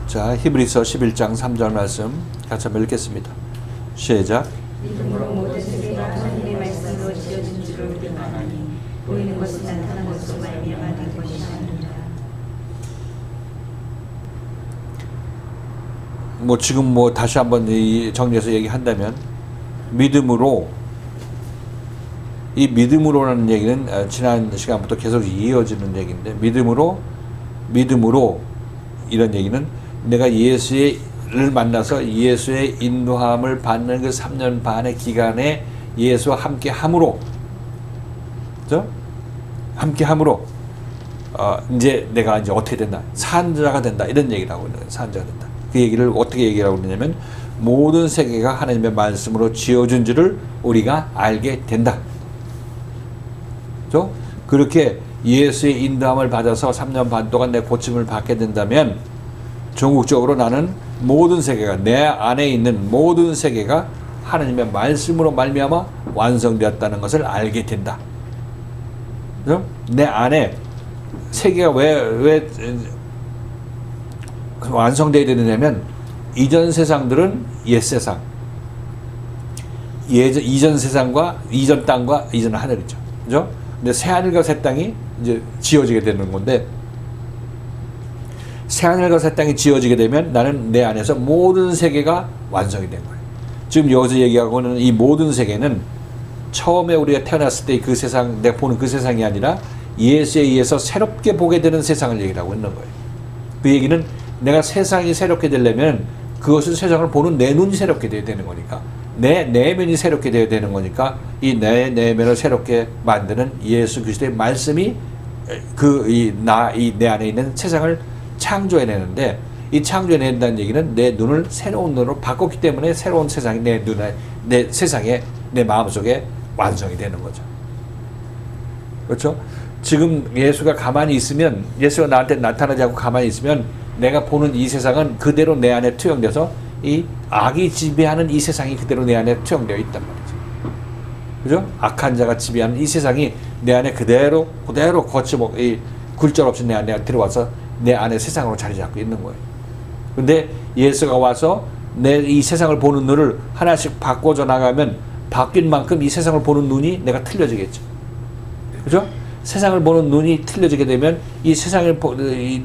자, 히브리서 11장 3절 말씀 같이 한번 읽겠습니다. 시작. 믿음으로 모든 세계가 하나님의 말씀으로 지어진 줄을 믿나니 보이는 것은 나타난 것으로 말미암아 된 것이 아니라. 뭐 지금 뭐 다시 한번 정리해서 얘기한다면 믿음으로, 이 믿음으로라는 얘기는 지난 시간부터 계속 이어지는 얘기인데, 믿음으로 이런 얘기는 내가 예수를 만나서 예수의 인도함을 받는 그 3년 반의 기간에 예수와 함께 함으로, 그죠? 함께 함으로 이제 내가 이제 어떻게 된다? 산자가 된다. 이런 얘기를 하고 있는 거예요. 산자가 된다. 그 얘기를 어떻게 얘기하고 있냐면, 모든 세계가 하나님의 말씀으로 지어준 줄을 우리가 알게 된다. 그죠? 그렇게 예수의 인도함을 받아서 3년 반 동안 내 고침을 받게 된다면, 전국적으로 나는 모든 세계가, 내 안에 있는 모든 세계가 하나님의 말씀으로 말미암아 완성되었다는 것을 알게 된다. 그죠? 내 안에 세계가 왜 완성되어야 되느냐면, 이전 세상들은 옛 세상, 이전 세상과 이전 땅과 이전 하늘이죠. 그죠? 근데 새 하늘과 새 땅이 이제 지어지게 되는 건데, 새 하늘과 새 땅이 지어지게 되면 나는 내 안에서 모든 세계가 완성이 된 거예요. 지금 여기서 얘기하고 있는 이 모든 세계는 처음에 우리가 태어났을 때 그 세상, 내가 보는 그 세상이 아니라 예수에 의해서 새롭게 보게 되는 세상을 얘기를 하고 있는 거예요. 그 얘기는 내가 세상이 새롭게 되려면 그것을, 세상을 보는 내 눈이 새롭게 되어야 되는 거니까, 내 내면이 새롭게 되어야 되는 거니까, 이 내 내면을 새롭게 만드는 예수 그리스도의 말씀이 내 안에 있는 세상을 창조해내는데, 이 창조해낸다는 얘기는 내 눈을 새로운 눈으로 바꿨기 때문에 새로운 세상이 내 세상에, 내 마음속에 완성이 되는 거죠. 그렇죠? 지금 예수가 가만히 있으면, 예수가 나한테 나타나지 않고 가만히 있으면 내가 보는 이 세상은 그대로 내 안에 투영돼서 이 악이 지배하는 이 세상이 그대로 내 안에 투영되어 있단 말이죠. 그죠? 악한 자가 지배하는 이 세상이 내 안에 그대로 거침없이 굴절없이 내 안에 들어와서 내 안에 세상으로 자리 잡고 있는 거예요. 근데 예수가 와서 내 이 세상을 보는 눈을 하나씩 바꿔줘 나가면, 바뀐 만큼 이 세상을 보는 눈이 내가 틀려지겠죠. 그죠? 세상을 보는 눈이 틀려지게 되면 이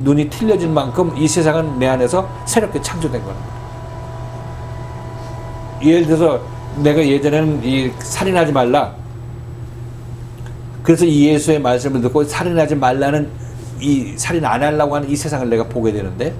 눈이 틀려진 만큼 이 세상은 내 안에서 새롭게 창조된 거예요. 예를 들어서 내가 예전에는 이 살인하지 말라, 그래서 이 예수의 말씀을 듣고 살인하지 말라는, 이 살인 안 하려고 하는 이 세상을 내가 보게 되는데,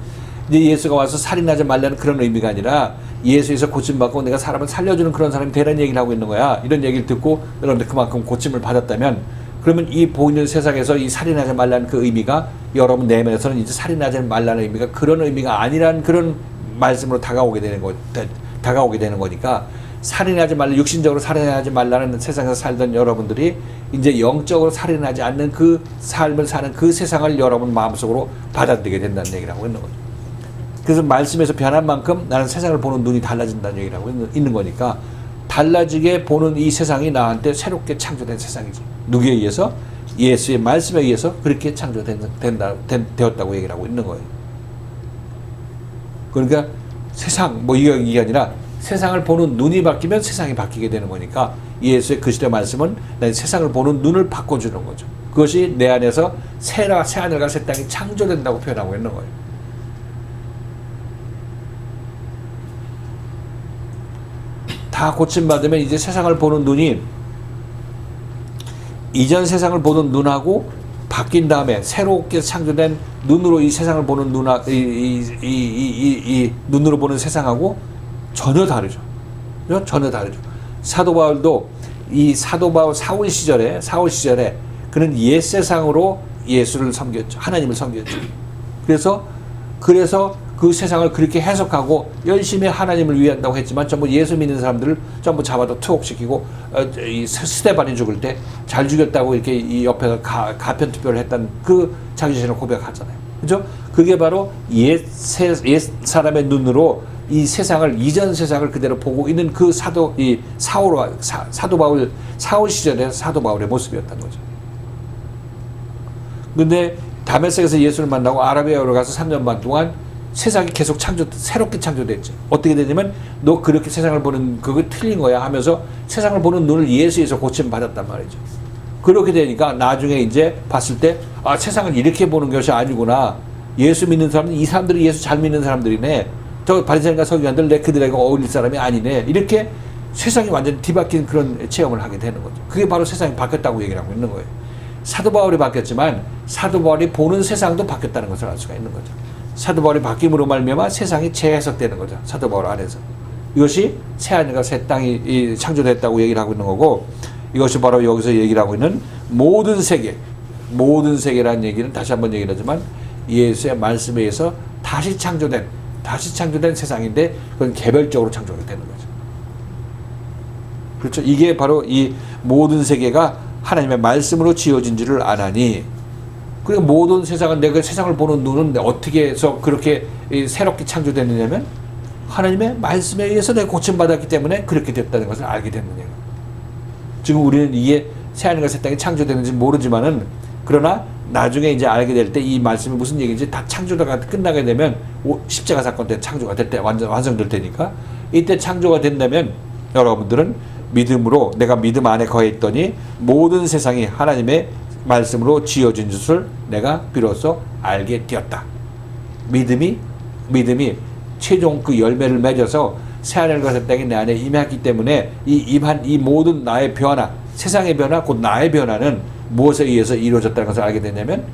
이제 예수가 와서 살인하지 말라는 그런 의미가 아니라 예수에서 고침받고 내가 사람을 살려주는 그런 사람이 되라는 얘기를 하고 있는 거야. 이런 얘기를 듣고 여러분들 그만큼 고침을 받았다면, 그러면 이 보이는 세상에서 이 살인하지 말라는 그 의미가 여러분 내면에서는 이제 살인하지 말라는 의미가 그런 의미가 아니라는 그런 말씀으로 다가오게 되는 거니까, 살인하지 말라, 육신적으로 살인하지 말라는 세상에서 살던 여러분들이 이제 영적으로 살인하지 않는 그 삶을 사는 그 세상을 여러분 마음속으로 받아들이게 된다는 얘기를 하고 있는 거죠. 그래서 말씀에서 변한 만큼 나는 세상을 보는 눈이 달라진다는 얘기를 하고 있는 거니까, 달라지게 보는 이 세상이 나한테 새롭게 창조된 세상이지. 누구에 의해서? 예수의 말씀에 의해서 그렇게 창조되었다고 얘기를 하고 있는 거예요. 그러니까 세상, 이게 아니라 세상을 보는 눈이 바뀌면 세상이 바뀌게 되는 거니까, 예수의 그 시대 말씀은 내 세상을 보는 눈을 바꿔주는 거죠. 그것이 내 안에서 새 하늘과 새 땅이 창조된다고 표현하고 있는 거예요. 다 고침받으면 이제 세상을 보는 눈이 이전 세상을 보는 눈하고 바뀐 다음에 새롭게 창조된 눈으로 이 세상을 보는 이 눈으로 보는 세상하고 전혀 다르죠. 전혀 다르죠. 사도 바울도 사울 시절에 그는 옛 세상으로 예수를 섬겼죠. 하나님을 섬겼죠. 그래서 그 세상을 그렇게 해석하고 열심히 하나님을 위한다고 했지만, 전부 예수 믿는 사람들을 전부 잡아도 투옥시키고, 이 스데반이 죽을 때 잘 죽였다고 이렇게 이 옆에서 가편 투표를 했던 그 자기 자신을 고백하잖아요. 그죠? 그게 바로 옛 사람의 눈으로 이 세상을, 이전 세상을 그대로 보고 있는 그 사도 바울, 사울 시절의 사도 바울의 모습이었던 거죠. 근데 다메섹에서 예수를 만나고 아라비아로 가서 3년 반 동안 세상이 계속 새롭게 창조됐죠. 어떻게 되냐면 너 그렇게 세상을 보는 그거 틀린 거야 하면서 세상을 보는 눈을 예수에서 고침 받았단 말이죠. 그렇게 되니까 나중에 이제 봤을 때 아, 세상을 이렇게 보는 것이 아니구나. 예수 믿는 사람은 이 사람들이 예수 잘 믿는 사람들이네. 저 바리새인과 서기관들 내 그들에게 어울릴 사람이 아니네. 이렇게 세상이 완전히 뒤바뀐 그런 체험을 하게 되는 거죠. 그게 바로 세상이 바뀌었다고 얘기를 하고 있는 거예요. 사도 바울이 바뀌었지만 사도 바울이 보는 세상도 바뀌었다는 것을 알 수가 있는 거죠. 사도 바울이 바뀜으로 말미암아 세상이 재해석되는 거죠. 사도 바울 안에서. 이것이 새하늘과 새 땅이 창조됐다고 얘기를 하고 있는 거고, 이것이 바로 여기서 얘기를 하고 있는 모든 세계, 모든 세계라는 얘기는 다시 한번 얘기를 하지만 예수의 말씀에 의해서 다시 창조된 세상인데 그건 개별적으로 창조가 되는 거죠. 그렇죠. 이게 바로 이 모든 세계가 하나님의 말씀으로 지어진 줄을 아나니, 그리고 모든 세상은 내가 세상을 보는 눈은 어떻게 해서 그렇게 새롭게 창조됐느냐면 하나님의 말씀에 의해서 내가 고침받았기 때문에 그렇게 됐다는 것을 알게 됐느냐. 지금 우리는 이게 새하늘과 새 땅이 창조되는지 모르지만은, 그러나 나중에 이제 알게 될 때 이 말씀이 무슨 얘기인지 다 창조가 끝나게 되면 십자가 사건 때 창조가 될 때 완성될 테니까, 이때 창조가 된다면 여러분들은 믿음으로 내가 믿음 안에 거했더니 모든 세상이 하나님의 말씀으로 지어진 것을 내가 비로소 알게 되었다. 믿음이 최종 그 열매를 맺어서 새하늘과 새 땅이 내 안에 임했기 때문에 이 모든 나의 변화, 세상의 변화, 곧 나의 변화는 무엇에 의해서 이루어졌다는 것을 알게 되냐면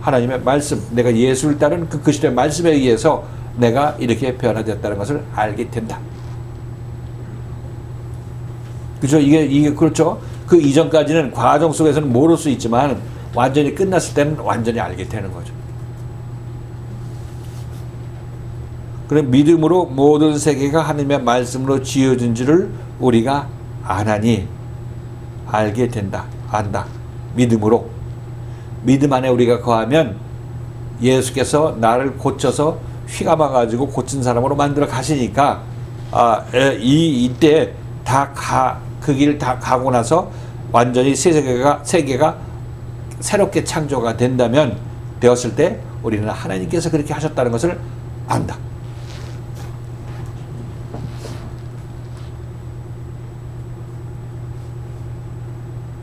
하나님의 말씀, 내가 예수를 따른 그 그리스도의 말씀에 의해서 내가 이렇게 변화되었다는 것을 알게 된다. 그죠? 이게 그렇죠. 그 이전까지는 과정 속에서는 모를 수 있지만 완전히 끝났을 때는 완전히 알게 되는 거죠. 그래 믿음으로 모든 세계가 하나님의 말씀으로 지어진 줄을 우리가 아나니, 알게 된다, 안다. 믿음으로. 믿음 안에 우리가 거하면 예수께서 나를 고쳐서 휘가 막아가지고 고친 사람으로 만들어 가시니까 이때 그 길을 다 가고 나서 완전히 세계가 새롭게 창조가 되었을 때 우리는 하나님께서 그렇게 하셨다는 것을 안다.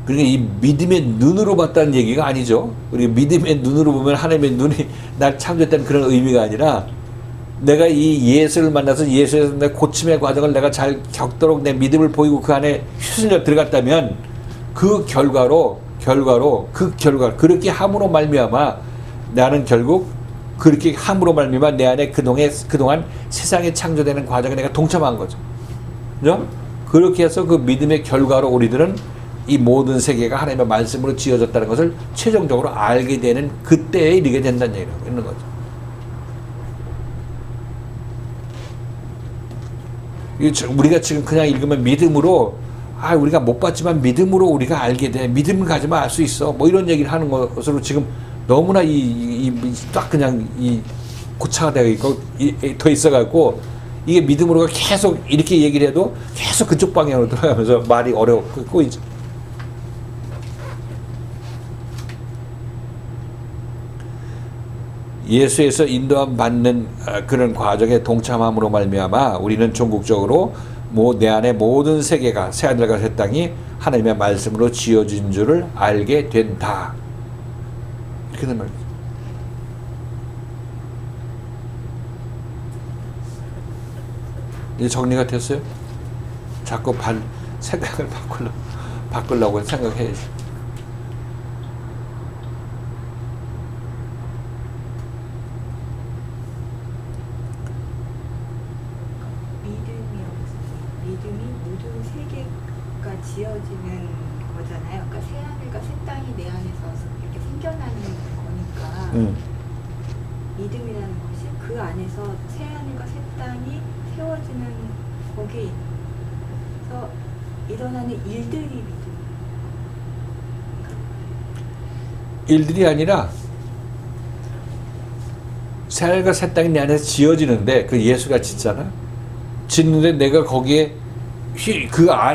그러니까 이 믿음의 눈으로 봤다는 얘기가 아니죠. 우리 믿음의 눈으로 보면 하나님의 눈이 날 창조했다는 그런 의미가 아니라, 내가 이 예수를 만나서 예수에서 내 고침의 과정을 내가 잘 겪도록 내 믿음을 보이고 그 안에 휘둘려 들어갔다면 그 결과로 그렇게 함으로 말미암아 나는 결국 그렇게 함으로 말미암아 내 안에 그동안 세상에 창조되는 과정에 내가 동참한 거죠. 그죠? 그렇게 해서 그 믿음의 결과로 우리들은 이 모든 세계가 하나님의 말씀으로 지어졌다는 것을 최종적으로 알게 되는 그때에 이르게 된다는 얘기를 하고 있는 거죠. 우리가 지금 그냥 읽으면 믿음으로, 우리가 못 봤지만 믿음으로 우리가 알게 돼. 믿음을 가지면 알 수 있어. 뭐 이런 얘기를 하는 것으로 지금 너무나 딱 그냥 고차가 되어 있고, 더 있어갖고, 이게 믿음으로가 계속 이렇게 얘기를 해도 계속 그쪽 방향으로 들어가면서 말이 어렵고 꼬이죠. 예수에서 인도함 받는 그런 과정에 동참함으로 말미암아 우리는 종국적으로 내 안에 모든 세계가 새하늘과 새 땅이 하나님의 말씀으로 지어진 줄을 알게 된다. 이렇게 된 말이죠. 이제 정리가 됐어요? 자꾸 생각을 바꾸려고 생각해야지. 믿음이 모든 세계가 지어지는 거잖아요. 그러니까 새하늘과 새 땅이 내 안에서 이렇게 생겨나는 거니까 믿음이라는 것이 그 안에서 새하늘과 새 땅이 세워지는 거기서 일어나는 일들이 믿음. 일들이 아니라 새하늘과 새 땅이 내 안에서 지어지는데, 그 예수가 짓잖아. 짓는데 내가 거기에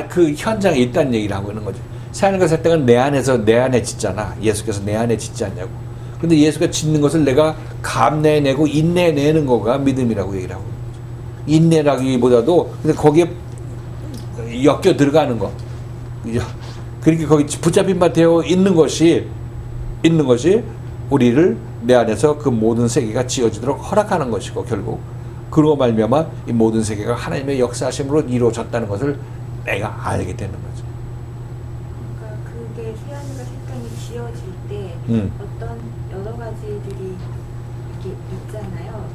그 현장에 있다는 얘기를 하고 있는 거죠. 새하늘과 새 땅은 내 안에 짓잖아. 예수께서 내 안에 짓지 않냐고. 근데 예수가 짓는 것을 내가 감내내고 인내내는 거가 믿음이라고 얘기를 하고 있는 거죠. 인내라기보다도 근데 거기에 엮여 들어가는 거. 그러니까 거기 붙잡힌 바 되어 있는 것이 우리를 내 안에서 그 모든 세계가 지어지도록 허락하는 것이고 결국 그로 말미암아 이 모든 세계가 하나님의 역사하심으로 이루어졌다는 것을 내가 알게 되는 거죠. 그러니까 그게 새하늘과 새 땅이 지어질 때 어떤 여러 가지들이 이렇게 있잖아요.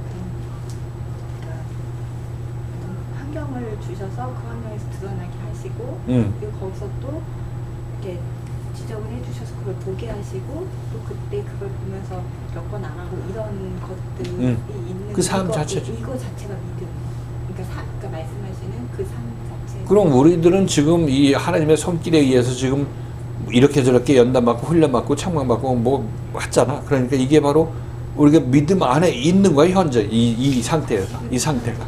그러니까 환경을 주셔서 그 환경에서 드러나게 하시고 그리고 거기서 또 이렇게 지적을 해주셔서 그걸 보게 하시고 또 그때 그걸 보면서 몇 번 안 하고 이런 것들이 있는 그 삶 자체죠. 이거 자체가 믿음. 그러니까 말씀하시는 그 삶 자체. 그럼 우리들은 지금 이 하나님의 손길에 의해서 지금 이렇게 저렇게 연단받고 훈련받고 책망받고 뭐 했잖아. 그러니까 이게 바로 우리가 믿음 안에 있는 거야 현재 이 상태에서 이 상태가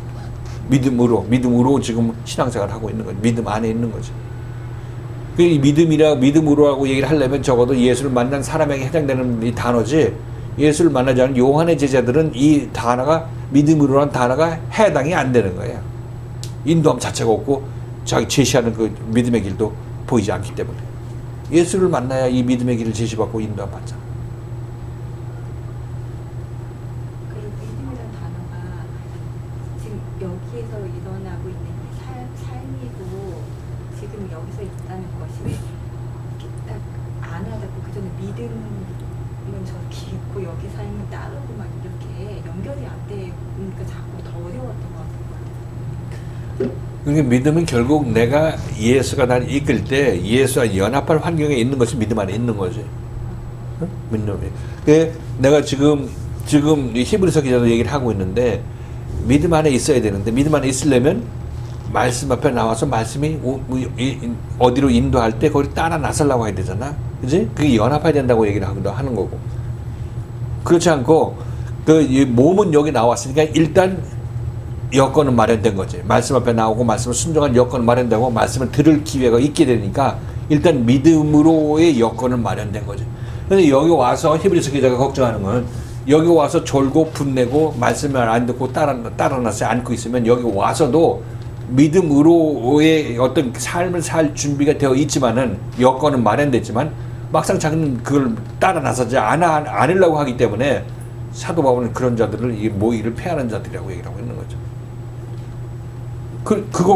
믿음으로 지금 신앙생활을 하고 있는 거지. 믿음 안에 있는 거지. 그 믿음으로라고 얘기를 하려면 적어도 예수를 만난 사람에게 해당되는 이 단어지 예수를 만나지 않은 요한의 제자들은 이 단어가 믿음으로라는 단어가 해당이 안 되는 거예요. 인도함 자체가 없고 자기 제시하는 그 믿음의 길도 보이지 않기 때문에 예수를 만나야 이 믿음의 길을 제시받고 인도함 받잖아. 그 믿음이라는 단어가 지금 여기에서 일어나고 있는 이 삶이고 지금 여기서 있다는 것이 이렇게 딱 안 와닿고 그 전에 믿음은 저기 있고 여기 삶은 따르고 막 이렇게 연결이 안 되니까 자꾸 더 어려웠던 것 같아요. 그러니까 믿음은 결국 내가 예수가 나를 이끌 때 예수와 연합할 환경에 있는 것이 믿음 안에 있는 거지. 응? 믿음이. 내가 지금 이 히브리서 기자도 얘기를 하고 있는데 믿음 안에 있어야 되는데 믿음 안에 있으려면 말씀 앞에 나와서 말씀이 어디로 인도할 때 거기 따라 나서려고 해야 되잖아. 그지? 그게 연합해야 된다고 얘기를 하는 거고. 그렇지 않고 이 몸은 여기 나왔으니까 일단 여건은 마련된 거지. 말씀 앞에 나오고 말씀을 순종한 여건은 마련되고 말씀을 들을 기회가 있게 되니까 일단 믿음으로의 여건은 마련된 거지. 근데 여기 와서 히브리서 기자가 걱정하는 건 여기 와서 졸고 분내고 말씀을 안 듣고 따라나서 안고 있으면 여기 와서도 믿음으로의 어떤 삶을 살 준비가 되어 있지만은 여건은 마련됐지만 막상 자기는 그걸 따라 나서지 않으려고 하기 때문에 사도 바울은 그런 자들을 이 모의를 패하는 자들이라고 얘기를 하고 있는 거죠.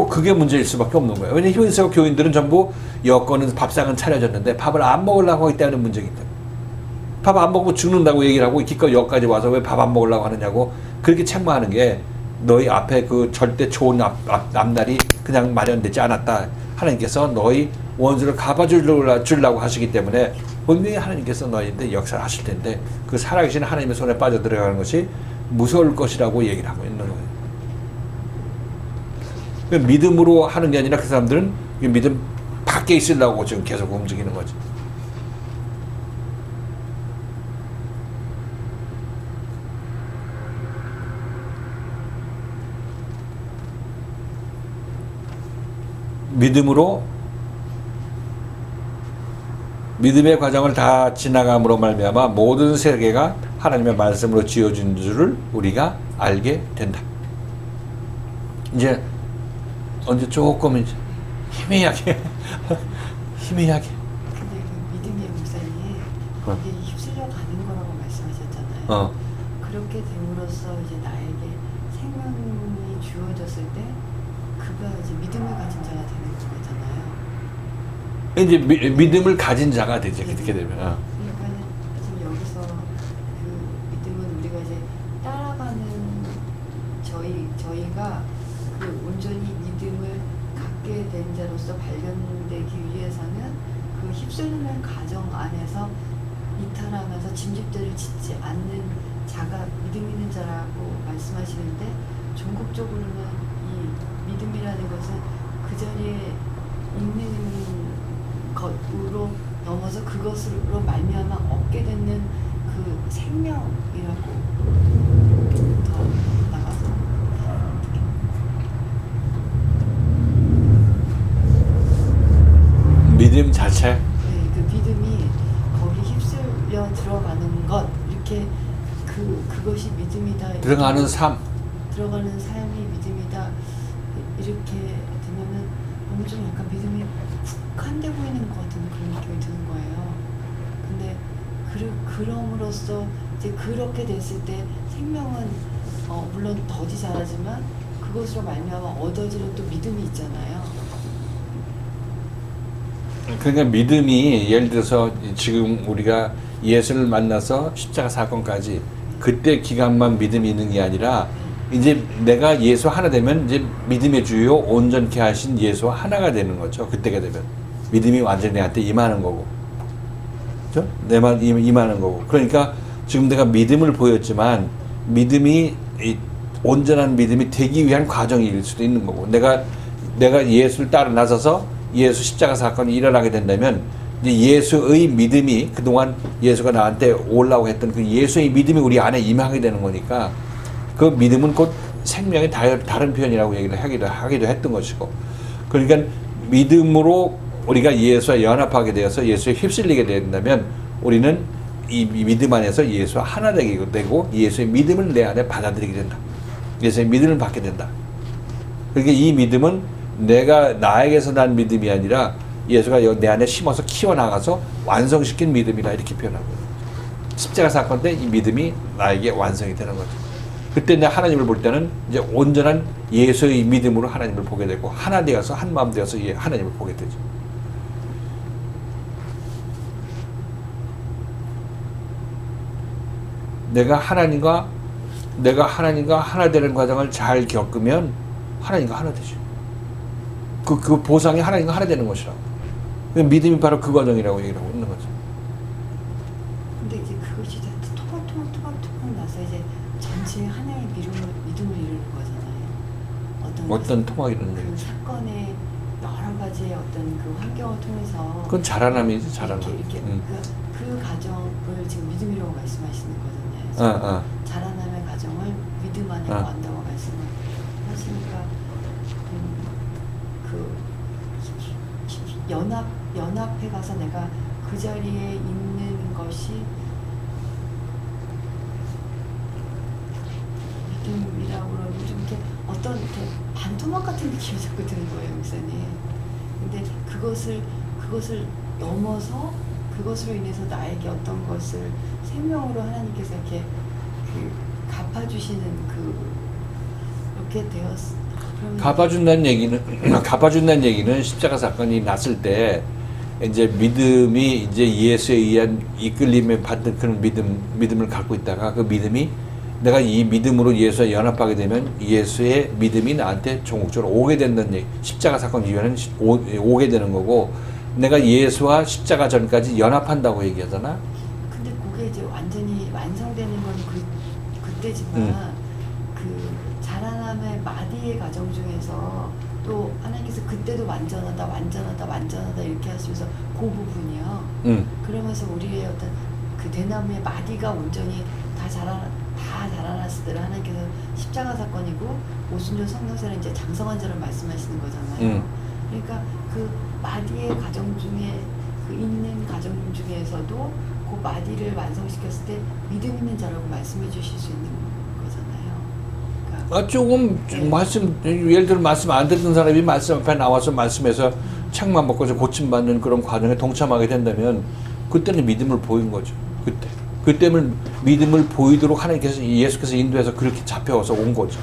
그게 문제일 수밖에 없는 거예요. 왜냐하면 히브리서 교인들은 전부 여건은 밥상은 차려졌는데 밥을 안 먹으려고 하기 때문에 문제이기 때문에 밥 안 먹으면 죽는다고 얘기를 하고 기껏 여기까지 와서 왜 밥 안 먹으려고 하느냐고 그렇게 책망하는 게 너희 앞에 그 절대 좋은 앞날이 그냥 마련되지 않았다. 하나님께서 너희 원수를 갚아주려고 하시기 때문에 분명히 하나님께서 너희한테 역사를 하실 텐데 그 살아계신 하나님의 손에 빠져들어가는 것이 무서울 것이라고 얘기를 하고 있는 거예요. 믿음으로 하는 게 아니라 그 사람들은 믿음 밖에 있으려고 지금 계속 움직이는 거지. 믿음의 과정을 다 지나감으로 말미암아 모든 세계가 하나님의 말씀으로 지어진 줄을 우리가 알게 된다. 이제 언제 조금 이제 희미하게 근데 그 믿음의 목사님 거기에 휩쓸려 가는 거라고 말씀하셨잖아요. 그렇게 됨으로써 이제 나에게 생명이 주어졌을 때 그가 이제 믿음을 가진 자가 되는 거잖아요. 이제 믿음을 가진 자가 되지 그렇게 되면. 그러니까 지금 여기서 그 믿음은 우리가 이제 따라가는 저희가 그 온전히 믿음을 갖게 된 자로서 발견되기 위해서는 그 휩쓸리는 과정 안에서 이탈하면서 짐짓대를 짓지 않는 자가 믿음 있는 자라고 말씀하시는데 종국적으로는 이 믿음이라는 것은 그 자리에 있는 것으로 넘어서 그것으로 말미암아 얻게 되는 그 생명이라고 더 나가서 믿음 자체. 네, 그 믿음이 거기 휩쓸려 들어가는 것 들어가는 삶. 들어가는 삶이 믿음이다. 이렇게 되면은 너무 좀 약간 믿음이 국한돼 보이는 것 같은 그런 느낌이 드는 거예요. 근데 그럼으로써 이제 그렇게 됐을 때 생명은 물론 더디 자라지만 그것으로 말미암아 얻어지는 또 믿음이 있잖아요. 그러니까 믿음이 예를 들어서 지금 우리가 예수를 만나서 십자가 사건까지 그때 기간만 믿음이 있는 게 아니라 이제 내가 예수 하나 되면 이제 믿음의 주요 온전케 하신 예수와 하나가 되는 거죠. 그때가 되면 믿음이 완전히 내한테 임하는 거고, 그렇죠? 내만 임하는 거고. 그러니까 지금 내가 믿음을 보였지만 믿음이 온전한 믿음이 되기 위한 과정일 수도 있는 거고, 내가 예수를 따라 나서서 예수 십자가 사건이 일어나게 된다면 이제 예수의 믿음이 그동안 예수가 나한테 오려고 했던 그 예수의 믿음이 우리 안에 임하게 되는 거니까 그 믿음은 곧 생명의 다른 표현이라고 얘기를 하기도 했던 것이고, 그러니까 믿음으로 우리가 예수와 연합하게 되어서 예수에 휩쓸리게 된다면 우리는 이 믿음 안에서 예수와 하나 되게 되고 예수의 믿음을 내 안에 받아들이게 된다. 예수의 믿음을 받게 된다. 그러니까 이 믿음은 내가 나에게서 난 믿음이 아니라 예수가 내 안에 심어서 키워나가서 완성시킨 믿음이라 이렇게 표현하고 있는 거죠. 십자가 사건 때 이 믿음이 나에게 완성이 되는 거죠. 그때 내가 하나님을 볼 때는 이제 온전한 예수의 믿음으로 하나님을 보게 되고 하나 되어서 한 마음 되어서 하나님을 보게 되죠. 내가 하나님과 하나 되는 과정을 잘 겪으면 하나님과 하나 되죠. 그 보상이 하나님과 하나 되는 것이라고. 믿음이 바로 그 과정이라고 얘기를 하고 있는 거죠. 근데 이제 그것이 다 토박토박 나서 이제 전체 하나의 믿음을 이루는 거잖아요. 어떤 토막이라는 그 얘기죠. 사건의 여러 가지의 어떤 그 환경을 통해서 그건 자라남이지, 자라남. 이렇게 그 가정을 지금 믿음이라고 말씀하시는 거잖아요. 자라남의 가정을 믿음 안에 한다고 말씀하시니까 연합해 가서 내가 그 자리에 있는 것이 믿음이라고 그러면 좀 이렇게 어떤 이렇게 반토막 같은 느낌이 자꾸 드는 거예요, 목사님. 근데 그것을 넘어서 그것으로 인해서 나에게 어떤 것을 생명으로 하나님께서 이렇게 갚아주시는 이렇게 되었어. 갚아준다는 얘기는 십자가 사건이 났을 때 이제 믿음이 이제 예수에 의한 이끌림에 받는 그런 믿음을 갖고 있다가 그 믿음이 내가 이 믿음으로 예수와 연합하게 되면 예수의 믿음이 나한테 종국적으로 오게 된다는 얘기. 십자가 사건 이후에는 오게 되는 거고, 내가 예수와 십자가 전까지 연합한다고 얘기하잖아. 근데 그게 이제 완전히 완성되는 건 그때지만 그 자라남의 마디의 과정 중에서 또 하나님께서 그때도 완전하다 이렇게 하시면서 그 부분이요. 그러면서 우리의 어떤 그 대나무의 마디가 온전히 다 자라났을 때 하나님께서 십자가 사건이고 오순절 성령세는 이제 장성한 자를 말씀하시는 거잖아요. 그러니까 그 마디의 과정 중에 그 있는 과정 중에서도 그 마디를 완성시켰을 때 믿음 있는 자라고 말씀해 주실 수 있는 거잖아요. 그러니까 조금 예를 들어 말씀 안 듣던 사람이 말씀 앞에 나와서 말씀해서 책만 먹고서 고침받는 그런 과정에 동참하게 된다면 그때는 믿음을 보인 거죠. 그때는 믿음을 보이도록 하나님께서 예수께서 인도해서 그렇게 잡혀와서 온 거죠.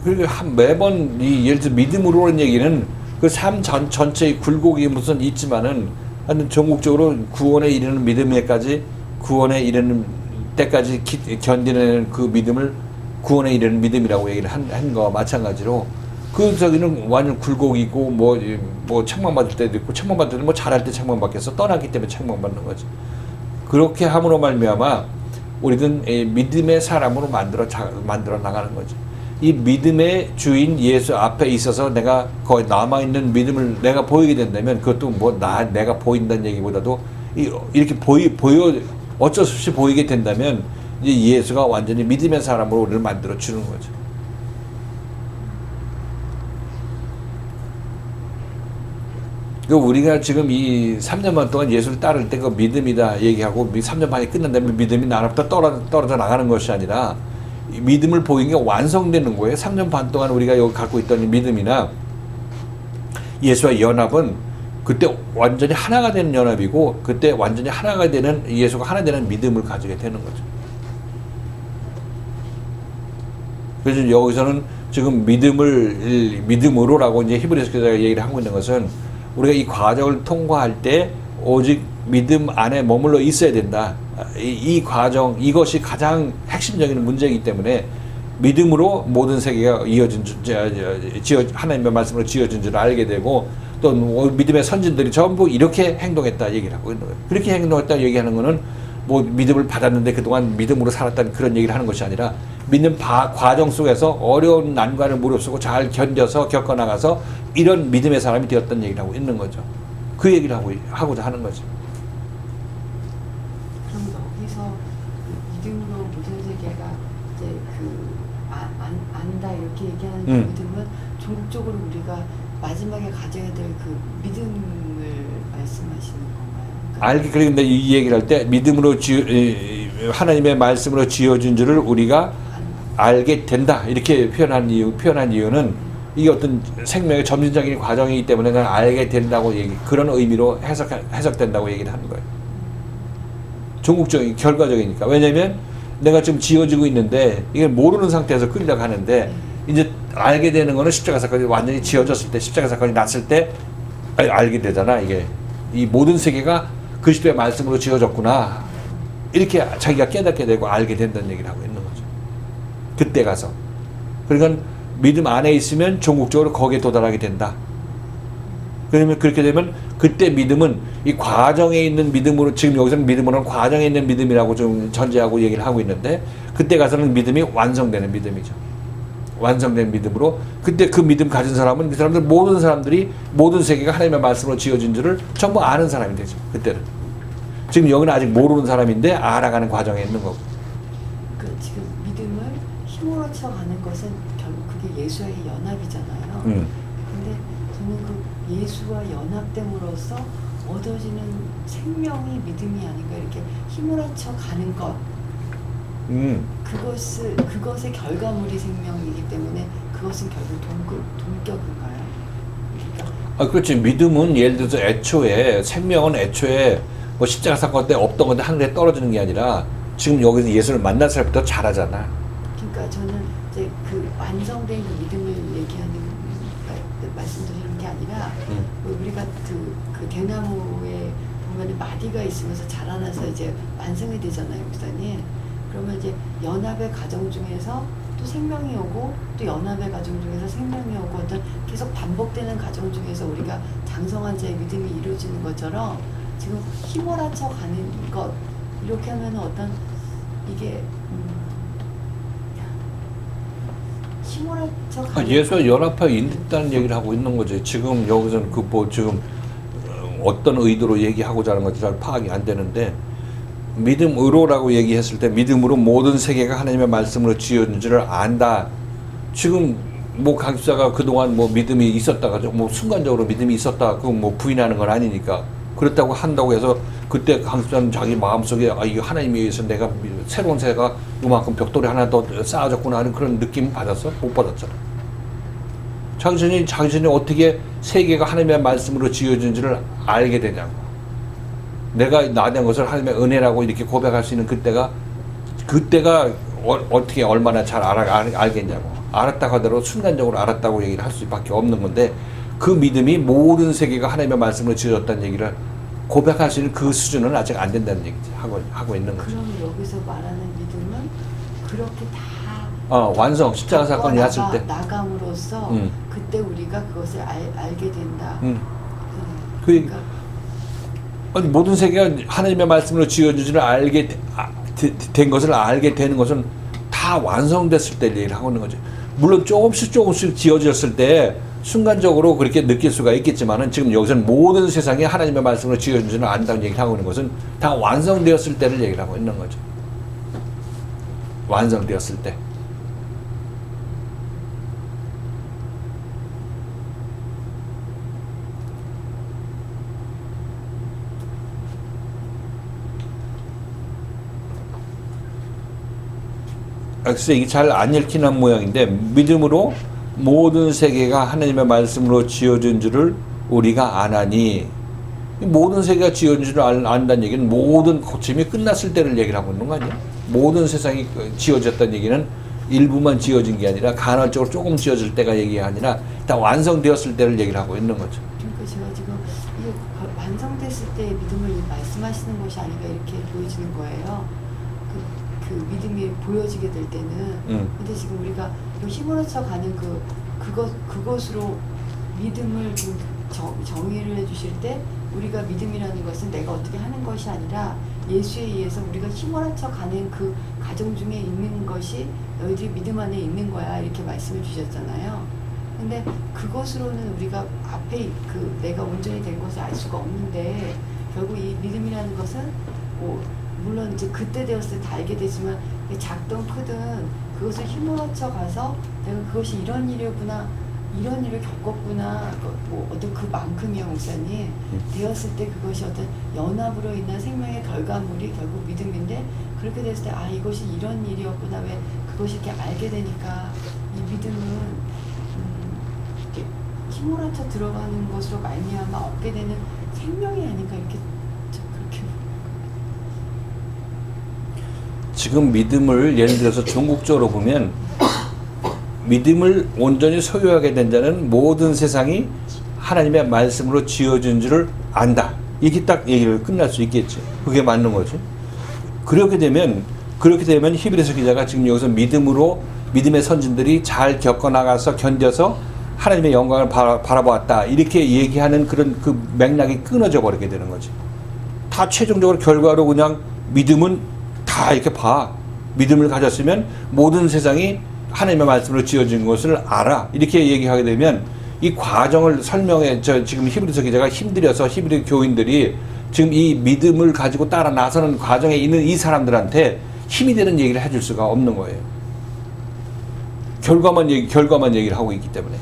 그러니까 매번 예를 들어 믿음으로는 얘기는 그 삶 전체의 굴곡이 무슨 있지만은 하여튼 전국적으로 구원에 이르는 믿음에까지 구원에 이르는 때까지 견디는 그 믿음을 구원에 이르는 믿음이라고 얘기를 한 거와 마찬가지로 그 저기는 완전 굴곡이고 뭐 책망받을 때도 있고 책망받을 때는 뭐 잘할 때 책망받겠어 떠났기 때문에 책망받는 거지. 그렇게 함으로 말미암아 우리는 믿음의 사람으로 만들어 나가는 거지. 이 믿음의 주인 예수 앞에 있어서 내가 거기 남아있는 믿음을 내가 보이게 된다면 그것도 내가 보인다는 얘기보다도 이렇게 보여 어쩔 수 없이 보이게 된다면 이제 예수가 완전히 믿음의 사람으로 우리를 만들어 주는 거죠. 그 우리가 지금 이 3년 반 동안 예수를 따를 때 그 믿음이다 얘기하고 3년 반이 끝난다면 믿음이 나로부터 떨어져 나가는 것이 아니라 이 믿음을 보이는 게 완성되는 거예요. 3년 반 동안 우리가 여기 갖고 있던 이 믿음이나 예수와 연합은 그때 완전히 하나가 되는 연합이고 그때 완전히 하나가 되는 예수가 하나 되는 믿음을 가지게 되는 거죠. 그래서 여기서는 지금 믿음으로라고 이제 히브리서 기자가 얘기를 하고 있는 것은 우리가 이 과정을 통과할 때 오직 믿음 안에 머물러 있어야 된다. 이 과정, 이것이 가장 핵심적인 문제이기 때문에 믿음으로 모든 세계가 하나님의 말씀으로 지어진 줄 알게 되고 또 믿음의 선진들이 전부 이렇게 행동했다 얘기를 하고 있는 거예요. 그렇게 행동했다 얘기하는 거는 뭐 믿음을 받았는데 그동안 믿음으로 살았다는 그런 얘기를 하는 것이 아니라 믿는 과정 속에서 어려운 난관을 무릅쓰고 잘 견뎌서 겪어나가서 이런 믿음의 사람이 되었다는 얘기를 하고 있는 거죠. 그 얘기를 하고자 하는 거죠. 그럼 여기서 믿음으로 모든 세계가 이제 안다 이렇게 얘기하는 그 믿음은 종국적으로 우리가 마지막에 가져야 될 그 믿음을 말씀하시는 건가요? 그런데 이 얘기를 할 때 믿음으로 하나님의 말씀으로 지어진 줄을 우리가 알게 된다 이렇게 표현한 이유는 이게 어떤 생명의 점진적인 과정이기 때문에 난 알게 된다고 그런 의미로 해석된다고 얘기를 하는 거예요. 종국적인 결과적이니까. 왜냐하면 내가 지금 지어지고 있는데 이게 모르는 상태에서 끌려가는데 이제 알게 되는 거는 십자가 사건이 완전히 지어졌을 때 십자가 사건이 났을 때 알게 되잖아. 이게 이 모든 세계가 그리스도의 말씀으로 지어졌구나 이렇게 자기가 깨닫게 되고 알게 된다는 얘기를 하고 있는 거죠. 그때 가서. 그러니까 믿음 안에 있으면 종국적으로 거기에 도달하게 된다. 그러면 그렇게 되면 그때 믿음은 이 과정에 있는 믿음으로 지금 여기서는 믿음으로는 과정에 있는 믿음이라고 좀 전제하고 얘기를 하고 있는데 그때 가서는 믿음이 완성되는 믿음이죠. 완성된 믿음으로 그때 그 믿음 가진 사람은 그 사람들 모든 사람들이 모든 세계가 하나님의 말씀으로 지어진 줄을 전부 아는 사람이 되죠. 그때는. 지금 여기는 아직 모르는 사람인데 알아가는 과정에 있는 거고. 그 지금 믿음을 힘으로 쳐가는 것은 결국 그게 예수와의 연합이잖아요. 근데 저는 그 예수와 연합됨으로써 얻어지는 생명이 믿음이 아닌가 이렇게 힘으로 쳐가는 것. 그것의 결과물이 생명이기 때문에 그것은 결국 동격인가요? 그러니까 그렇지. 믿음은 예를 들어서 생명은 애초에 뭐 십자가 사건 때 없던 건데 하늘에 떨어지는 게 아니라 지금 여기서 예수를 만날 때부터 잘하잖아. 그러니까 저는 이제 그 완성된 그 믿음을 얘기하는 말씀드리는 게 아니라 우리가 그 대나무에 보면 마디가 있으면서 자라나서 이제 완성이 되잖아요, 목사님. 그러면 이제 연합의 과정 중에서 또 생명이 오고 또 연합의 과정 중에서 생명이 오고 어떤 계속 반복되는 과정 중에서 우리가 장성한 자의 믿음이 이루어지는 것처럼 지금 휘몰아쳐 가는 것 이렇게 하면 어떤 이게 휘몰아쳐 가는 예수와 연합하여 인도했다는 얘기를 하고 있는 거지. 지금 여기서는 지금 어떤 의도로 얘기하고자 하는 건지 잘 파악이 안 되는데 믿음으로라고 얘기했을 때 믿음으로 모든 세계가 하나님의 말씀으로 지어진 줄을 안다. 지금 뭐 강집사가 그동안 뭐 믿음이 있었다가 뭐 순간적으로 믿음이 있었다 그 뭐 부인하는 건 아니니까 그렇다고 한다고 해서 그때 강집사는 자기 마음속에 이거 하나님에 의해서 내가 새로운 세계가 이만큼 벽돌이 하나 더 쌓아졌구나 하는 그런 느낌 받았어? 못 받았잖아. 자신이 어떻게 세계가 하나님의 말씀으로 지어진 줄을 알게 되냐고. 내가 나된 것을 하나님의 은혜라고 이렇게 고백할 수 있는 그때가 어떻게 얼마나 잘 알겠냐고. 알았다고 하더라도 순간적으로 알았다고 얘기를 할 수밖에 없는 건데 그 믿음이 모든 세계가 하나님의 말씀으로 지어졌다는 얘기를 고백할 수 있는 그 수준은 아직 안 된다는 얘기지 하고 있는 거죠. 그럼 여기서 말하는 믿음은 그렇게 다 완성 십자가 사건이 났을 때 나감으로써 그때 우리가 그것을 알게 된다. 그러니까 모든 세계가 하나님의 말씀으로 지어주지를 알게 된 것을 알게 되는 것은 다 완성됐을 때 얘기를 하고 있는 거죠. 물론 조금씩 지어졌을 때 순간적으로 그렇게 느낄 수가 있겠지만은 지금 여기서는 모든 세상이 하나님의 말씀으로 지어주지를 안다는 얘기를 하고 있는 것은 다 완성되었을 때를 얘기를 하고 있는 거죠. 완성되었을 때. 글쎄 이게 잘 안 읽히는 모양인데 믿음으로 모든 세계가 하나님의 말씀으로 지어진 줄을 우리가 아나니 모든 세계가 지어진 줄을 안다는 얘기는 모든 고침이 끝났을 때를 얘기를 하고 있는 거 아니야? 모든 세상이 지어졌다는 얘기는 일부만 지어진 게 아니라 간헐적으로 조금 지어질 때가 얘기가 아니라 다 완성되었을 때를 얘기를 하고 있는 거죠. 그러니까 제가 지금 이게 완성됐을 때 믿음을 말씀하시는 것이 아닌가 이렇게 보여지는 거예요. 그 믿음이 보여지게 될 때는. 근데 지금 우리가 힘으로쳐 가는 그것으로 믿음을 좀 정의를 해주실 때 우리가 믿음이라는 것은 내가 어떻게 하는 것이 아니라 예수에 의해서 우리가 힘으로쳐 가는 그 과정 중에 있는 것이 너희들이 믿음 안에 있는 거야 이렇게 말씀을 주셨잖아요. 근데 그것으로는 우리가 앞에 내가 온전히 된 것을 알 수가 없는데 결국 이 믿음이라는 것은 물론 이제 그때 되었을 때 다 알게 되지만 작든 크든 그것을 힘으로쳐 가서 내가 그것이 이런 일이었구나 이런 일을 겪었구나 어떤 그만큼이요 목사님 되었을 때 그것이 어떤 연합으로 인한 생명의 결과물이 결국 믿음인데 그렇게 됐을 때 이것이 이런 일이었구나 왜 그것이 이렇게 알게 되니까 이 믿음은 이렇게 힘으로쳐 들어가는 것으로 말미암아 얻게 되는 생명이 아닌가 이렇게 그렇게 지금 믿음을 예를 들어서 종국적으로 보면 믿음을 온전히 소유하게 된 자는 모든 세상이 하나님의 말씀으로 지어진 줄을 안다. 이렇게 딱 얘기를 끝날 수 있겠지. 그게 맞는 거지. 그렇게 되면 히브리서 기자가 지금 여기서 믿음의 선진들이 잘 겪어나가서 견뎌서 하나님의 영광을 바라보았다. 이렇게 얘기하는 그런 그 맥락이 끊어져 버리게 되는 거지. 다 최종적으로 결과로 그냥 믿음은 다 이렇게 봐. 믿음을 가졌으면 모든 세상이 하나님의 말씀으로 지어진 것을 알아. 이렇게 얘기하게 되면 이 과정을 설명해 지금 히브리서 기자가 힘들여서 히브리 교인들이 지금 이 믿음을 가지고 따라 나서는 과정에 있는 이 사람들한테 힘이 되는 얘기를 해줄 수가 없는 거예요. 결과만 얘기를 하고 있기 때문에.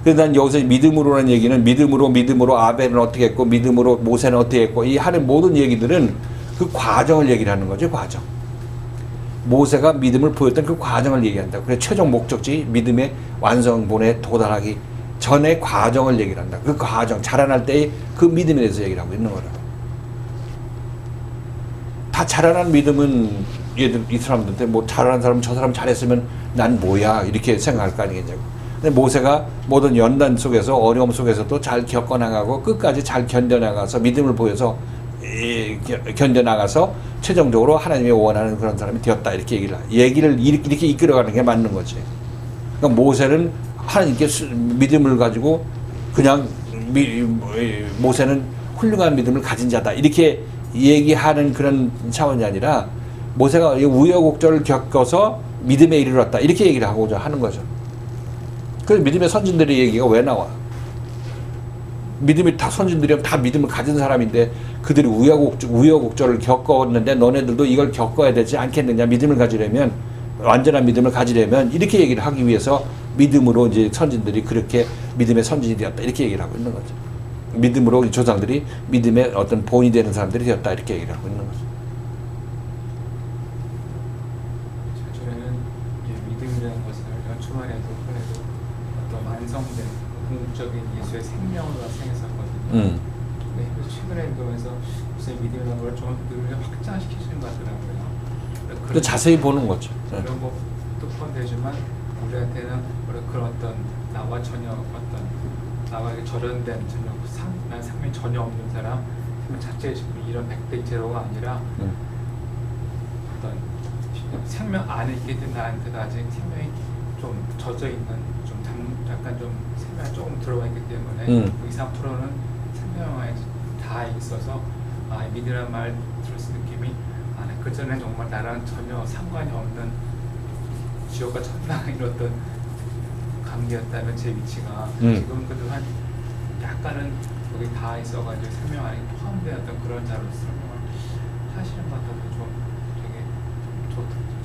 그래서 난 여기서 믿음으로라는 얘기는 믿음으로 아벨은 어떻게 했고 믿음으로 모세는 어떻게 했고 이 하는 모든 얘기들은 그 과정을 얘기를 하는 거죠. 과정. 모세가 믿음을 보였던 그 과정을 얘기한다. 그래서 최종 목적지 믿음의 완성본에 도달하기 전의 과정을 얘기를 한다. 그 과정, 자라날 때의 그 믿음에 대해서 얘기를 하고 있는 거라. 다 자라난 믿음은 이 사람들한테 뭐 자라난 사람은 저 사람 잘했으면 난 뭐야 이렇게 생각할 거 아니겠냐고. 근데 모세가 모든 연단 속에서 어려움 속에서도 잘 겪어나가고 끝까지 잘 견뎌나가서 믿음을 보여서 견뎌나가서 최종적으로 하나님이 원하는 그런 사람이 되었다 이렇게 얘기를 이렇게 이끌어가는 게 맞는 거지. 그러니까 모세는 하나님께 믿음을 가지고 그냥 모세는 훌륭한 믿음을 가진 자다 이렇게 얘기하는 그런 차원이 아니라 모세가 우여곡절을 겪어서 믿음에 이르렀다 이렇게 얘기를 하고자 하는 거죠. 그래서 믿음의 선진들의 얘기가 왜 나와? 믿음이 다 선진들이면 다 믿음을 가진 사람인데 그들이 우여곡절을 겪었는데 너네들도 이걸 겪어야 되지 않겠느냐. 믿음을 가지려면 완전한 믿음을 가지려면 이렇게 얘기를 하기 위해서 믿음으로 이제 선진들이 그렇게 믿음의 선진이 되었다 이렇게 얘기를 하고 있는 거죠. 믿음으로 조상들이 믿음의 어떤 본이 되는 사람들이 되었다 이렇게 얘기를 하고 있는 거죠. 저는 믿음이라는 것을 연초만에도 그래도 어떤 완성된 궁극적인 예수의 생명으로 생각했었거든요. 네, 그래서 최근에 보면서 무슨 믿음이라는 걸 좀 늘 확장시키시는 것 같더라고요. 또 자세히 보는 거죠. 그런 것도 포함되지만 우리한테는 그런 어떤 나와 전혀 나와 절연된 상명이 전혀 없는 사람, 생명 자체의 이런 백대 제로가 아니라 어떤 생명 안에 있게 된 나한테도 아직 생명이 좀 젖어 있는 약간 좀 생명이 조금 들어가 있기 때문에 2~3%는 생명에 다 있어서 믿으라는 말 들었을 느낌이 그 전에 정말 나랑 전혀 상관이 없는 지옥과 천당의 어떤 관계였다면 제 위치가 지금 그래도 한 약간은 거기 다 있어가지고 생명 안에 포함된 어떤 그런 자로 설명을 하시는 것 같아서 좀 되게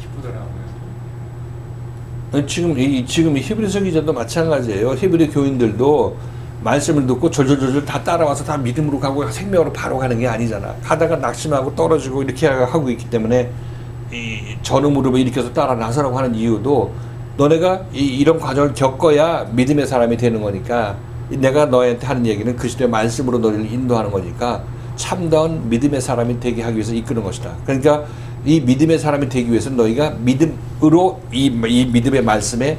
기쁘더라고요. 지금 히브리서 기자도 마찬가지예요. 히브리 교인들도 말씀을 듣고 졸졸졸 다 따라와서 다 믿음으로 가고 생명으로 바로 가는 게 아니잖아. 가다가 낙심하고 떨어지고 이렇게 하고 있기 때문에 이 전음으로 일으켜서 따라 나서라고 하는 이유도 너네가 이런 과정을 겪어야 믿음의 사람이 되는 거니까 내가 너한테 하는 얘기는 그리스도의 말씀으로 너희를 인도하는 거니까 참다운 믿음의 사람이 되게 하기 위해서 이끄는 것이다. 그러니까 이 믿음의 사람이 되기 위해서는 너희가 믿음으로 이 믿음의 말씀에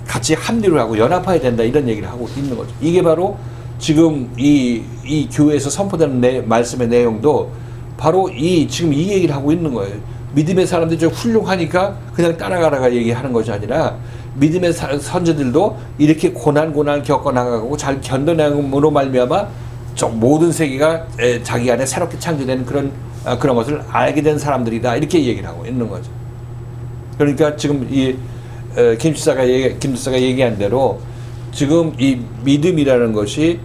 같이 합류를 하고 연합해야 된다 이런 얘기를 하고 있는 거죠. 이게 바로 지금 이 교회에서 선포되는 말씀의 내용도 바로 지금 이 얘기를 하고 있는 거예요. 믿음의 사람들이 좀 훌륭하니까 그냥 따라가라가 얘기하는 것이 아니라 믿음의 선지들도 이렇게 고난을 겪어나가고 잘 견뎌내므로 말미암아 저 모든 세계가 자기 안에 새롭게 창조되는 그런 것을 알게 된 사람들이다 이렇게 얘기를 하고 있는 거죠. 그러니까 지금 김 지사가 얘기한 대로 지금 이 믿음이라는 것이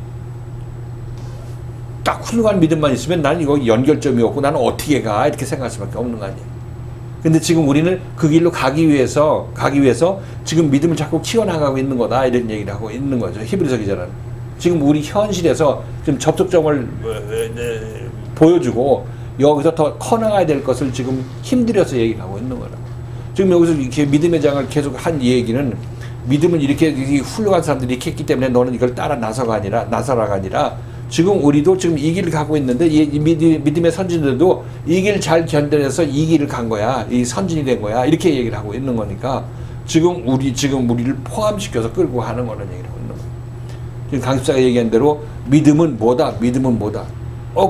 딱 훌륭한 믿음만 있으면 나는 이거 연결점이 없고 나는 어떻게 가 이렇게 생각할 수밖에 없는 거 아니에요. 근데 지금 우리는 그 길로 가기 위해서 지금 믿음을 자꾸 키워나가고 있는 거다 이런 얘기를 하고 있는 거죠. 히브리서 기자는 지금 우리 현실에서 지금 접촉점을 보여주고 여기서 더 커나가야 될 것을 지금 힘들여서 얘기를 하고 있는 거라고. 지금 여기서 이렇게 믿음의 장을 계속 한 얘기는 믿음을 이렇게 훌륭한 사람들이 이렇게 했기 때문에 너는 이걸 따라 나서라가 아니라 지금 우리도 지금 이 길을 가고 있는데 이 믿음의 선진들도 이 길 잘 견뎌내서 이 길을 간 거야. 이 선진이 된 거야. 이렇게 얘기를 하고 있는 거니까 지금 우리를 포함시켜서 끌고 가는 거라는 얘기를 하고 있는 거예요. 지금 강집사가 얘기한 대로 믿음은 뭐다?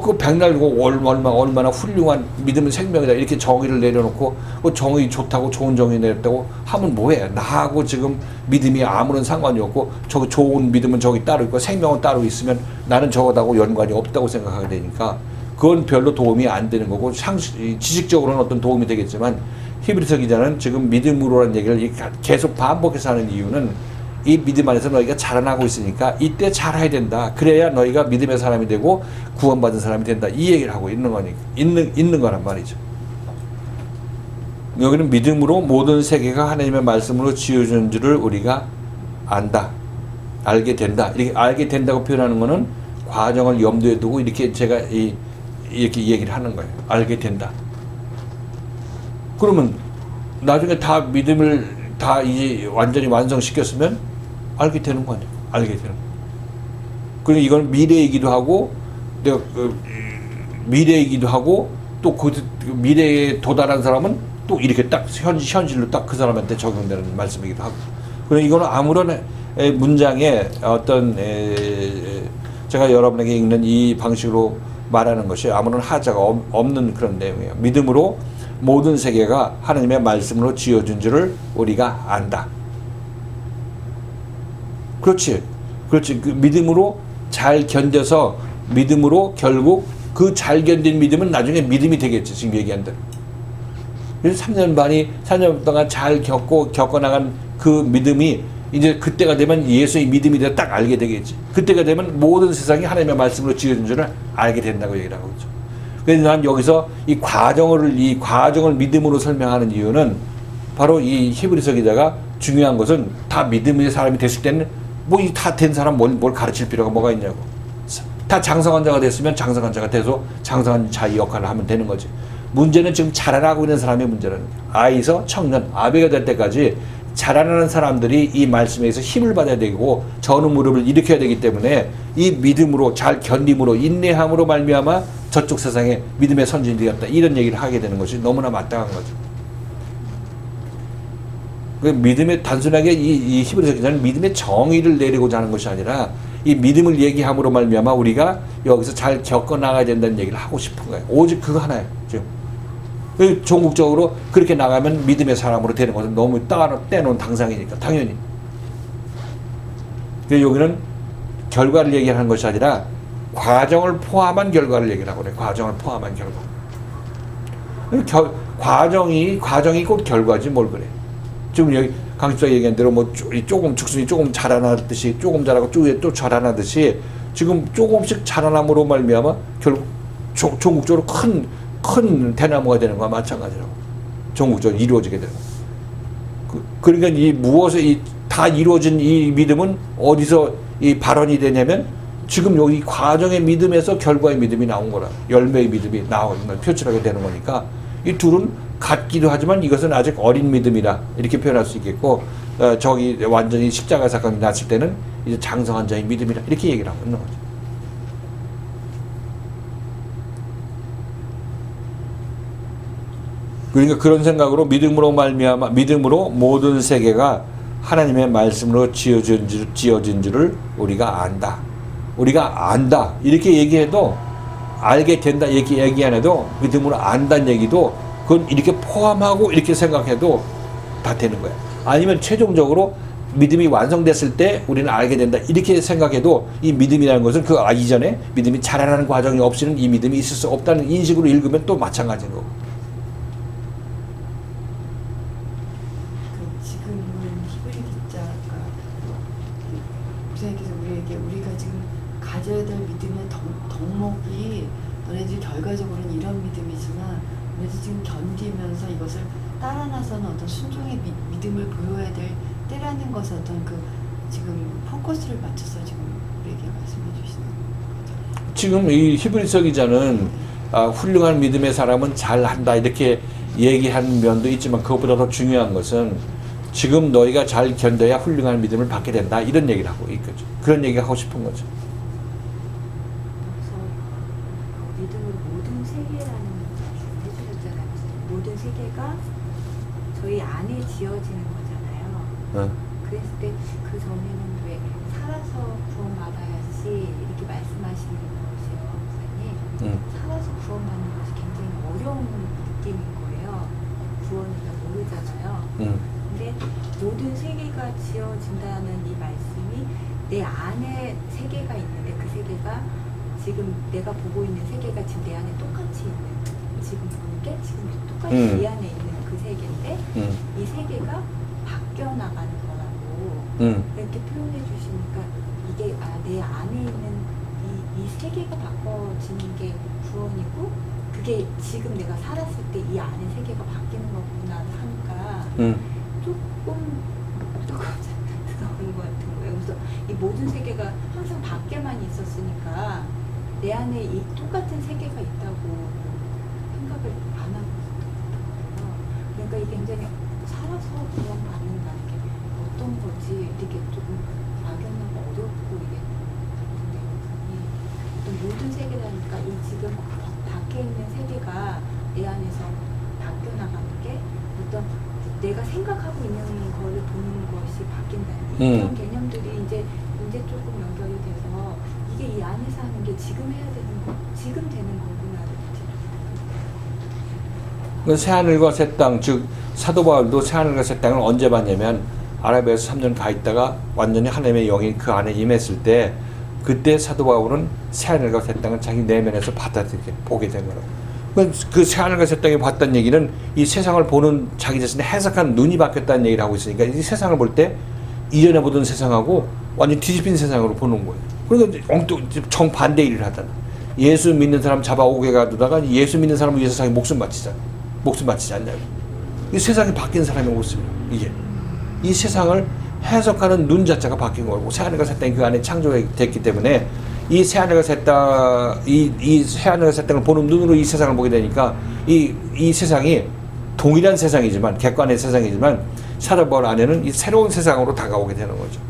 그 백날 얼마나 훌륭한 믿음은 생명이다. 이렇게 정의를 내려놓고 정의 좋다고 좋은 정의 내렸다고 하면 뭐해? 나하고 지금 믿음이 아무런 상관이 없고 저 좋은 믿음은 저기 따로 있고 생명은 따로 있으면 나는 저거하고 연관이 없다고 생각하게 되니까 그건 별로 도움이 안 되는 거고 지식적으로는 어떤 도움이 되겠지만 히브리서 기자는 지금 믿음으로라는 얘기를 계속 반복해서 하는 이유는 이 믿음 안에서 너희가 자라나고 있으니까 이때 잘해야 된다. 그래야 너희가 믿음의 사람이 되고 구원받은 사람이 된다. 이 얘기를 하고 있는 거니까 있는 거란 말이죠. 여기는 믿음으로 모든 세계가 하나님의 말씀으로 지어진 줄을 우리가 안다. 알게 된다. 이렇게 알게 된다고 표현하는 거는 과정을 염두에 두고 이렇게 제가 이렇게 얘기를 하는 거예요. 알게 된다. 그러면 나중에 다 믿음을 다 이제 완전히 완성시켰으면 알게 되는 거 아니에요. 알게 되는 거. 그리고 이건 미래이기도 하고, 내가 미래이기도 하고, 또 그 미래에 도달한 사람은 또 이렇게 딱 현실로 딱 그 사람한테 적용되는 말씀이기도 하고. 그리고 이거는 아무런 문장에 어떤 제가 여러분에게 읽는 이 방식으로 말하는 것이 아무런 하자가 없는 그런 내용이에요. 믿음으로 모든 세계가 하나님의 말씀으로 지어준 줄을 우리가 안다. 그렇지. 그 믿음으로 잘 견뎌서 믿음으로 결국 그 잘 견딘 믿음은 나중에 믿음이 되겠지. 지금 얘기한 대로. 그래서 3년 동안 잘 겪어나간 그 믿음이 이제 그때가 되면 예수의 믿음이 되어 딱 알게 되겠지. 그때가 되면 모든 세상이 하나님의 말씀으로 지어준 줄을 알게 된다고 얘기를 하고 있죠. 그래서 난 여기서 이 과정을 믿음으로 설명하는 이유는 바로 이 히브리서 기자가 중요한 것은 다 믿음의 사람이 됐을 때는 뭐 다 된 사람 뭘 가르칠 필요가 뭐가 있냐고. 다 장성한 자가 됐으면 장성한 자가 돼서 장성한 자의 역할을 하면 되는 거지. 문제는 지금 자라나고 있는 사람의 문제라는 거야. 아이서 청년, 아베가 될 때까지 자라나는 사람들이 이 말씀에서 힘을 받아야 되고 전후 무릎을 일으켜야 되기 때문에 이 믿음으로 잘 견딤으로 인내함으로 말미암아 저쪽 세상에 믿음의 선진이 되었다. 이런 얘기를 하게 되는 것이 너무나 마땅한 거죠. 그 믿음의 단순하게 이 히브리서 기자는 믿음의 정의를 내리고자 하는 것이 아니라 이 믿음을 얘기함으로 말미암아 우리가 여기서 잘 겪어 나가야 된다는 얘기를 하고 싶은 거예요. 오직 그거 하나예요. 지금 종국적으로 그렇게 나가면 믿음의 사람으로 되는 것은 너무 떼놓은 당상이니까 당연히. 여기는 결과를 얘기하는 것이 아니라 과정을 포함한 결과를 얘기를 하고 그래. 과정을 포함한 결과. 과정이 곧 결과지 뭘 그래. 지금 여기 강집사가 얘기한 대로 뭐 조금 죽순이 조금 자라나듯이 조금 자라고 또 자라나듯이 지금 조금씩 자라남으로 말미암아 결국 종국적으로 큰 대나무가 되는 거와 마찬가지라고. 종국적으로 이루어지게 되는 거. 그러니까 이 무엇에 다 이루어진 이 믿음은 어디서 이 발언이 되냐면 지금 여기 과정의 믿음에서 결과의 믿음이 나온 거라. 열매의 믿음이 나오는 걸 표출하게 되는 거니까 이 둘은 같기도 하지만 이것은 아직 어린 믿음이라 이렇게 표현할 수 있겠고, 저기 완전히 십자가 사건이 났을 때는 이제 장성한 자의 믿음이라 이렇게 얘기를 하고 있는 거죠. 그러니까 그런 생각으로 믿음으로 말미암아 믿음으로 모든 세계가 하나님의 말씀으로 지어진 줄을 우리가 안다. 우리가 안다. 이렇게 얘기해도 알게 된다. 이렇게 얘기 안 해도 믿음으로 안다는 얘기도 그건 이렇게 포함하고 이렇게 생각해도 다 되는 거야. 아니면 최종적으로 믿음이 완성됐을 때 우리는 알게 된다. 이렇게 생각해도 이 믿음이라는 것은 그 이전에 믿음이 자라나는 과정이 없이는 이 믿음이 있을 수 없다는 인식으로 읽으면 또 마찬가지인 거고. 지금은 히브리 기자가 목사님께서 우리가 지금 가져야 될 믿음의 덕목이 너네들이 결과적으로는 이런 믿음이지만 너네들 지금 견디면서 이것을 따라 나서는 어떤 순종의 믿음을 보여야 될 때라는 것을 어떤 그 지금 포커스를 맞춰서 지금 우리에게 말씀해 주시는 거죠. 지금 이 히브리서 기자는 훌륭한 믿음의 사람은 잘한다 이렇게 얘기한 면도 있지만 그것보다 더 중요한 것은 지금 너희가 잘 견뎌야 훌륭한 믿음을 받게 된다 이런 얘기를 하고 있거죠. 그런 얘기가 하고 싶은 거죠. 그래서 믿음으로 모든 세계라는 말씀을 해주셨잖아요. 모든 세계가 저희 안에 지어지는 거잖아요. 그랬을 때 그 전에는 왜 살아서 구원받아야지 이렇게 말씀하시는 것이요, 목사님. 살아서 구원받는 것이 굉장히 어려운 느낌인 거예요. 구원을 잘 모르잖아요. 근데 모든 세계가 지어진다는 이 말씀이 내 안에 세계가 있는데 그 세계가 지금 내가 보고 있는 세계가 지금 내 안에 똑같이 있는 지금 보는 게 지금 똑같이 이 안에 있는 그 세계인데 이 세계가 바뀌어 나가는 거라고 이렇게 표현해 주시니까 이게 내 안에 있는 이 세계가 바꿔지는 게 구원이고 그게 지금 내가 살았을 때 이 안에 세계가 바뀌는 거구나 하니까 조금 부드러운 것 같은 거예요. 그래서 이 모든 세계가 항상 밖에만 있었으니까 내 안에 이 똑같은 세계가 있다고 생각을 안 하고 있었던 거예요. 그러니까 이게 굉장히 살아서 구원받는다는 게 어떤 거지 이렇게 조금 막연하고 어렵고 이게 어떤 모든 세계라니까 이 지금 밖에 있는 세계가 내 안에서 바뀌어 나가는 게 어떤 내가 생각하고 있는 거를 보는 것이 바뀐다는 이런 개념들이 이제 조금 연결이 돼서 이게 이 안에서 하는 게 지금 해야 되는 거, 지금 되는 거구나. 새하늘과 새 땅, 즉 사도 바울도 새하늘과 새 땅을 언제 봤냐면 아라비아에서 3년 가 있다가 완전히 하나님의 영이 그 안에 임했을 때 그때 사도 바울은 새하늘과 새 땅을 자기 내면에서 받아들이게 보게 된 거라고. 그 새하늘과 새 땅이 봤다는 얘기는 이 세상을 보는 자기 자신의 해석한 눈이 바뀌었다는 얘기를 하고 있으니까 이 세상을 볼 때 이전에 보던 세상하고 완전 뒤집힌 세상으로 보는 거예요. 그러니까 정반대 일을 하잖아. 예수 믿는 사람 잡아오게 가두다가 예수 믿는 사람을 위해서 자기 목숨 바치잖아. 목숨 바치지 않냐고. 이 세상이 바뀐 사람의 모습이에요. 이게 이 세상을 해석하는 눈 자체가 바뀐 거고 새하늘과 새 땅이 그 안에 창조됐기 때문에 이 새하늘과 새 땅, 이 새하늘과 새 땅을 보는 눈으로 이 세상을 보게 되니까 이 세상이 동일한 세상이지만 객관의 세상이지만 사도 바울 안에는 이 새로운 세상으로 다가오게 되는 거죠.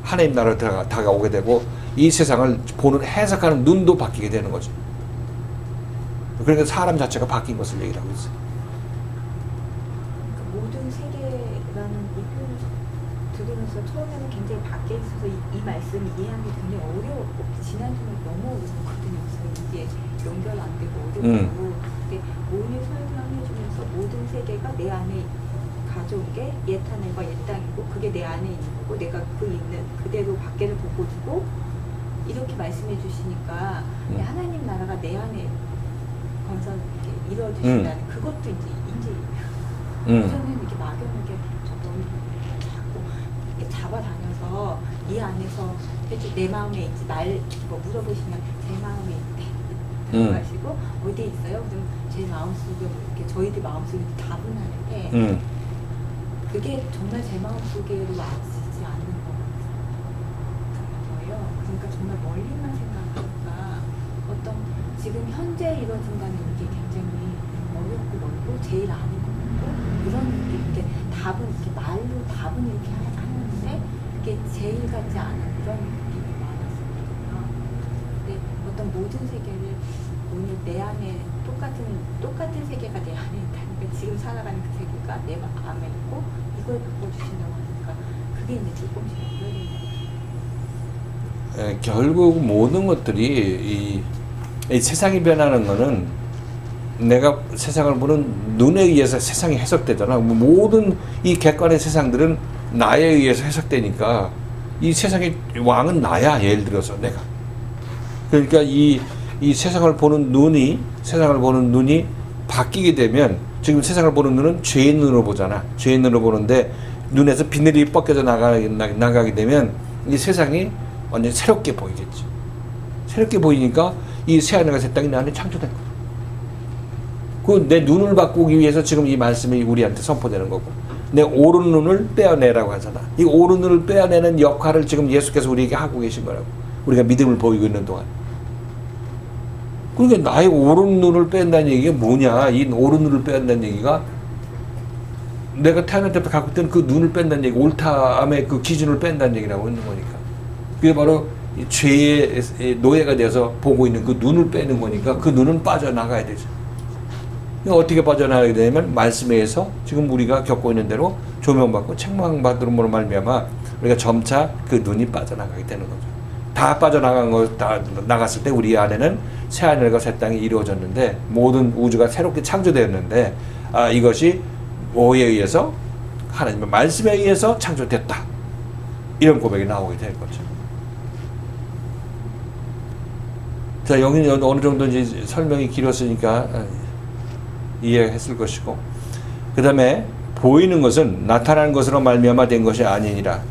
하나님 나라로 다가오게 되고 이 세상을 보는 해석하는 눈도 바뀌게 되는 거죠. 그러니까 사람 자체가 바뀐 것을 얘기를 하고 있어요. 그러니까 모든 세계라는 이 표현을 들으면서 처음에는 굉장히 밖에 있어서 이 말씀을 이해하는 게 굉장히 어려웠고 지난주는 너무 어렵거든요. 이게 연결 안 되고 어렵고 근데 오늘 설명해 주면서 모든 세계가 내 안에 가져온 게 옛 하늘과 옛 땅이고 그게 내 안에 있는 거고 내가 그 있는 그대로 밖에를 보고 두고 이렇게 말씀해 주시니까 하나님 나라가 내 안에 건설 이렇게 이루어지신다는 그것도 이제 우선은 이렇게 막연하게 너무 자꾸 이렇게 잡아다녀서 이 안에서 내 마음에 있지 뭐 물어보시면 제 마음에 있대 하시고 어디에 있어요? 그럼 제 마음속에 이렇게 저희들 마음속에 답은 하는데 그게 정말 제 마음속에로 와지지 않는 거예요. 그러니까 정말 멀리만 생각하니까 어떤 지금 현재 이루어진다는 게 굉장히 어렵고 멀리 제일 아는 것 같고 이런 이렇게 답은 이렇게 말로 답은 이렇게 하는데 그게 제일 같지 않은 그런 느낌이 많았거든요. 근데 어떤 모든 세계를 오늘 내 안에 똑같은 세계가 내 안에 있다니까 지금 살아가는 그 세계가 내 마음에 있고 이걸 바꿔주신다고 하니까 그게 이제 조금씩 연결이 결국 모든 것들이 이 세상이 변하는 거는 내가 세상을 보는 눈에 의해서 세상이 해석되잖아. 모든 이 객관의 세상들은 나에 의해서 해석되니까 이 세상의 왕은 나야. 예를 들어서 내가. 그러니까 이 세상을 보는 눈이 바뀌게 되면 지금 세상을 보는 눈은 죄의 눈으로 보잖아. 죄의 눈으로 보는데 눈에서 비늘이 벗겨져 나가게 되면 이 세상이 완전히 새롭게 보이겠지. 새롭게 보이니까 이 새하늘과 새 땅이 내 안에 창조된 거야. 그 내 눈을 바꾸기 위해서 지금 이 말씀이 우리한테 선포되는 거고, 내 오른 눈을 빼어내라고 하잖아. 이 오른 눈을 빼어내는 역할을 지금 예수께서 우리에게 하고 계신 거라고. 우리가 믿음을 보이고 있는 동안. 그러니까 나의 오른 눈을 뺀다는 얘기가 뭐냐? 이 오른 눈을 뺀다는 얘기가 내가 태어날 때부터 갖고 있던 그 눈을 뺀다는 얘기, 옳다함의 그 기준을 뺀다는 얘기라고 있는 거니까. 그게 바로 이 죄의 노예가 돼서 보고 있는 그 눈을 빼는 거니까 그 눈은 빠져나가야 되죠. 어떻게 빠져나가게 되냐면 말씀에 의해서 지금 우리가 겪고 있는 대로 조명받고 책망받음으로 말미암아 우리가 점차 그 눈이 빠져나가게 되는 거죠. 다 빠져나간 거 다 나갔을 때 우리 안에는 새 하늘과 새 땅이 이루어졌는데 모든 우주가 새롭게 창조되었는데 이것이 뭐에 의해서 하나님의 말씀에 의해서 창조됐다. 이런 고백이 나오게 될 거죠. 자, 여기는 어느 정도 이제 설명이 길었으니까 이해했을 것이고, 그 다음에 보이는 것은 나타나는 것으로 말미암아 된 것이 아니니라.